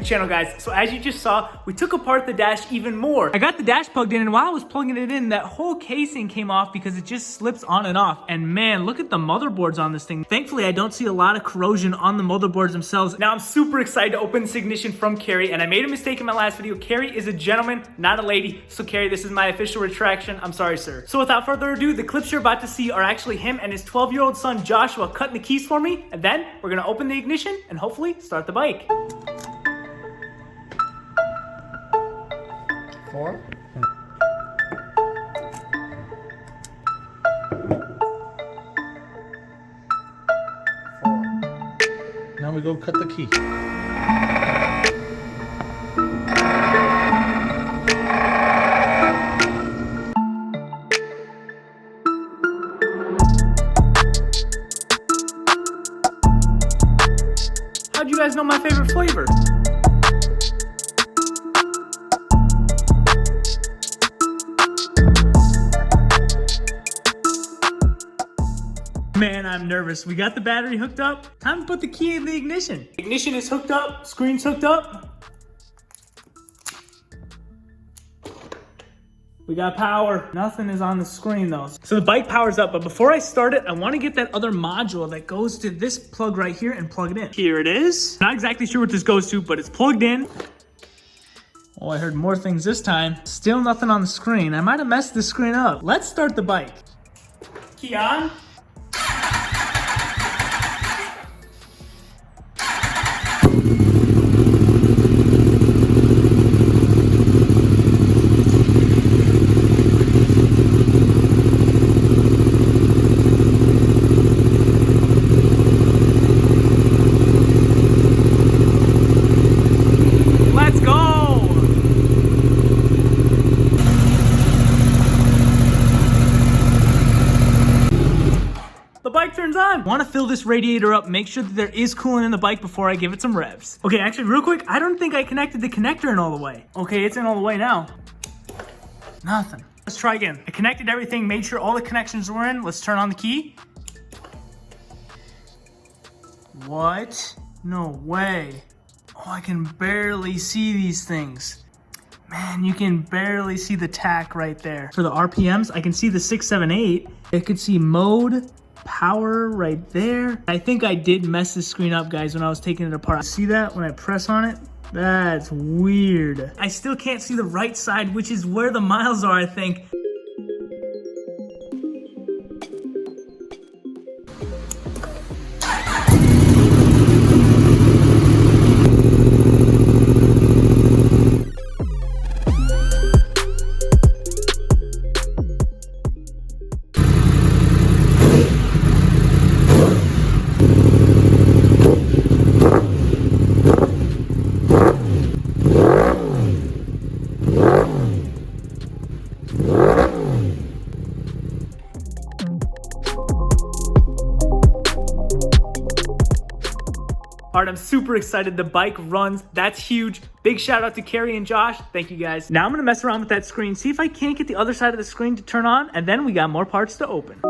channel, guys. So as you just saw, we took apart the dash even more. I got the dash plugged in, and while I was plugging it in, that whole casing came off because it just slips on and off. And man, look at the motherboards on this thing. Thankfully, I don't see a lot of corrosion on the motherboards themselves. Now I'm super excited to open this ignition from Cary, and I made a mistake in my last video. Cary is a gentleman, not a lady. So Cary, this is my official retraction. I'm sorry, sir. So without further ado, the clips you're about to see are actually him and his 12-year-old son, Joshua, cutting the keys for me. And then we're gonna open the ignition and hopefully start the bike. 4. Now we go cut the key. How'd you guys know my favorite flavor? Man, I'm nervous. We got the battery hooked up. Time to put the key in the ignition. Ignition is hooked up, screen's hooked up. We got power. Nothing is on the screen though. So the bike powers up, but before I start it, I want to get that other module that goes to this plug right here and plug it in. Here it is. Not exactly sure what this goes to, but it's plugged in. Oh, I heard more things this time. Still nothing on the screen. I might have messed the screen up. Let's start the bike. Key on. The bike turns on. Want to fill this radiator up, make sure that there is coolant in the bike before I give it some revs. Okay, actually real quick, I don't think I connected the connector in all the way. Okay, it's in all the way now. Nothing. Let's try again. I connected everything, made sure all the connections were in. Let's turn on the key. What? No way. Oh, I can barely see these things. Man, you can barely see the tack right there. For the RPMs, I can see the 6, 7, 8. I could see mode, power right there. I think I did mess this screen up, guys, when I was taking it apart. See that when I press on it? That's weird. I still can't see the right side, which is where the miles are, I think. All right, I'm super excited. The bike runs. That's huge. Big shout out to Cary and Josh. Thank you guys. Now I'm gonna mess around with that screen, see if I can't get the other side of the screen to turn on, and then we got more parts to open.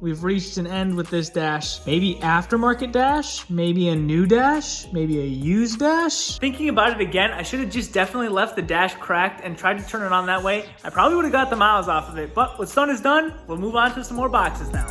We've reached an end with this dash. Maybe aftermarket dash, maybe a new dash, maybe a used dash. Thinking about it again, I should have just definitely left the dash cracked and tried to turn it on that way. I probably would have got the miles off of it, but what's done is done. We'll move on to some more boxes now.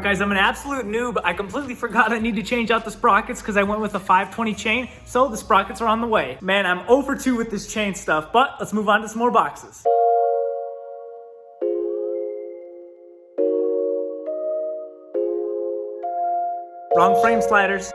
guys, I'm an absolute noob. I completely forgot I need to change out the sprockets because I went with a 520 chain, so the sprockets are on the way. Man, I'm 0 for 2 with this chain stuff, but let's move on to some more boxes. Wrong frame sliders.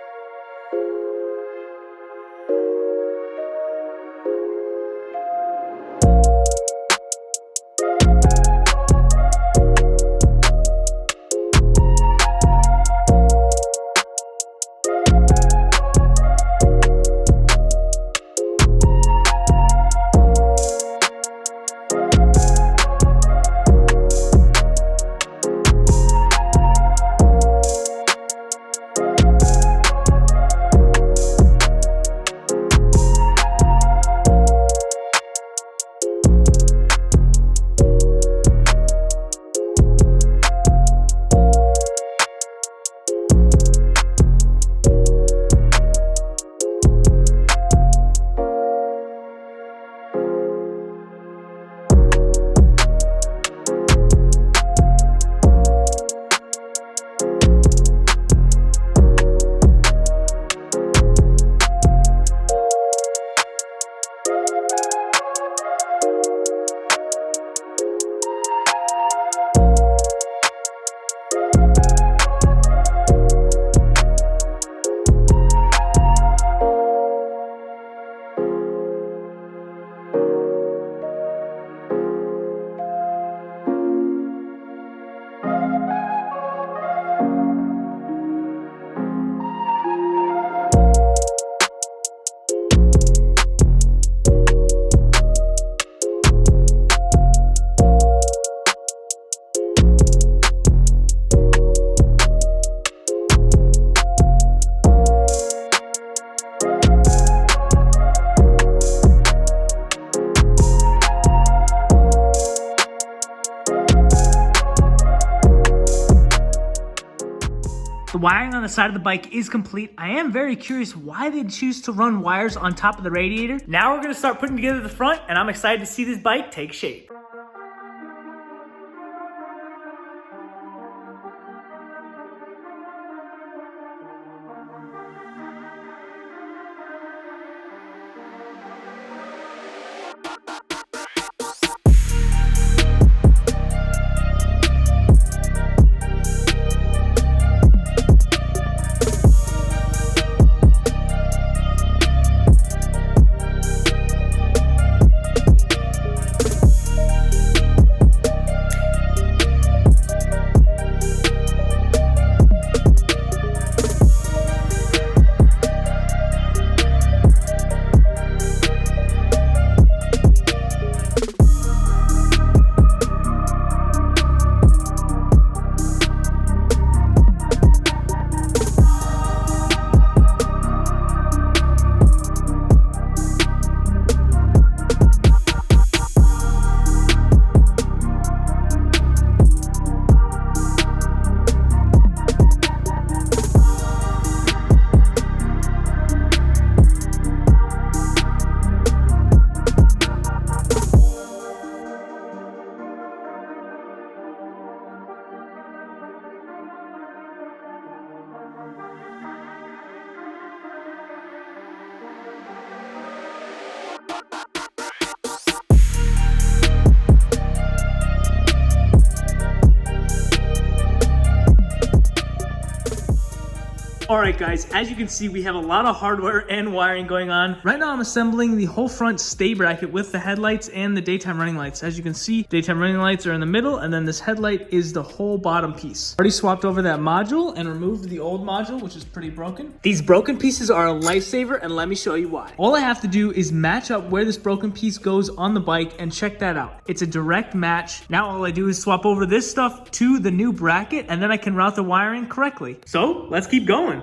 The wiring on the side of the bike is complete. I am very curious why they choose to run wires on top of the radiator. Now we're gonna start putting together the front, and I'm excited to see this bike take shape. Alright guys, as you can see, we have a lot of hardware and wiring going on. Right now I'm assembling the whole front stay bracket with the headlights and the daytime running lights. As you can see, daytime running lights are in the middle, and then this headlight is the whole bottom piece. Already swapped over that module and removed the old module, which is pretty broken. These broken pieces are a lifesaver, and let me show you why. All I have to do is match up where this broken piece goes on the bike, and check that out. It's a direct match. Now all I do is swap over this stuff to the new bracket, and then I can route the wiring correctly. So let's keep going.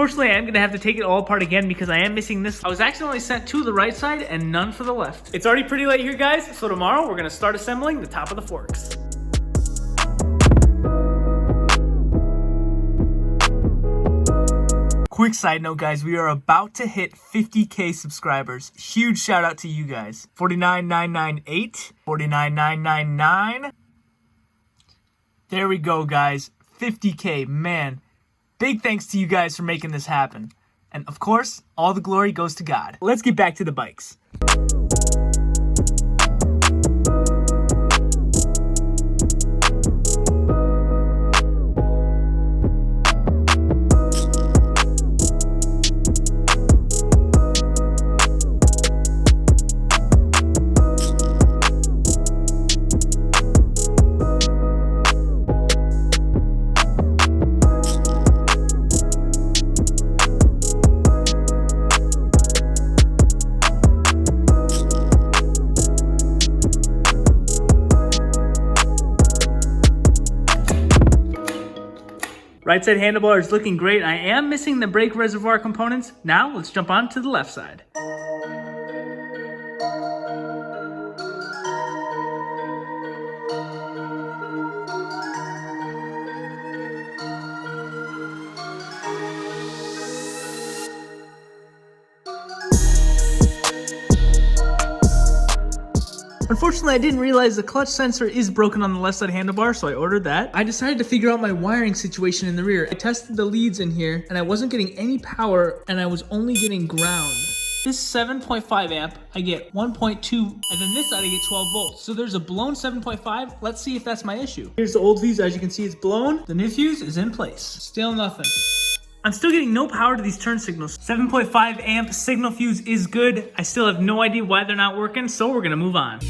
Unfortunately, I am gonna have to take it all apart again because I am missing this. I was accidentally sent to the right side and none for the left. It's already pretty late here, guys, so tomorrow we're gonna start assembling the top of the forks. Quick side note, guys, we are about to hit 50K subscribers. Huge shout out to you guys. 49,998, 49,999. There we go, guys. 50K, man. Big thanks to you guys for making this happen. And of course, all the glory goes to God. Let's get back to the bikes. Right side handlebar is looking great. I am missing the brake reservoir components. Now let's jump on to the left side. Unfortunately, I didn't realize the clutch sensor is broken on the left side handlebar, so I ordered that. I decided to figure out my wiring situation in the rear. I tested the leads in here, and I wasn't getting any power, and I was only getting ground. This 7.5 amp, I get 1.2, and then this side I get 12 volts. So there's a blown 7.5. Let's see if that's my issue. Here's the old fuse. As you can see, it's blown. The new fuse is in place. Still nothing. I'm still getting no power to these turn signals. 7.5 amp signal fuse is good. I still have no idea why they're not working, so we're gonna move on.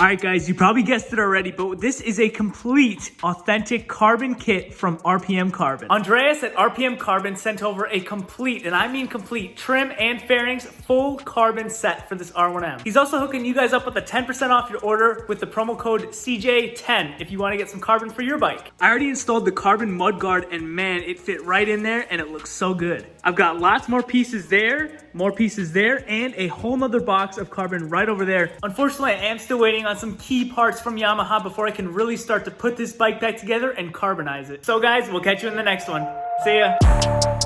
Alright guys, you probably guessed it already, but this is a complete, authentic carbon kit from RPM Carbon. Andreas at RPM Carbon sent over a complete, and I mean complete, trim and fairings, full carbon set for this R1M. He's also hooking you guys up with a 10% off your order with the promo code CJ10 if you want to get some carbon for your bike. I already installed the carbon mudguard, and man, it fit right in there, and it looks so good. I've got lots more pieces there, and a whole nother box of carbon right over there. Unfortunately, I am still waiting on some key parts from Yamaha before I can really start to put this bike back together and carbonize it. So guys, we'll catch you in the next one. See ya.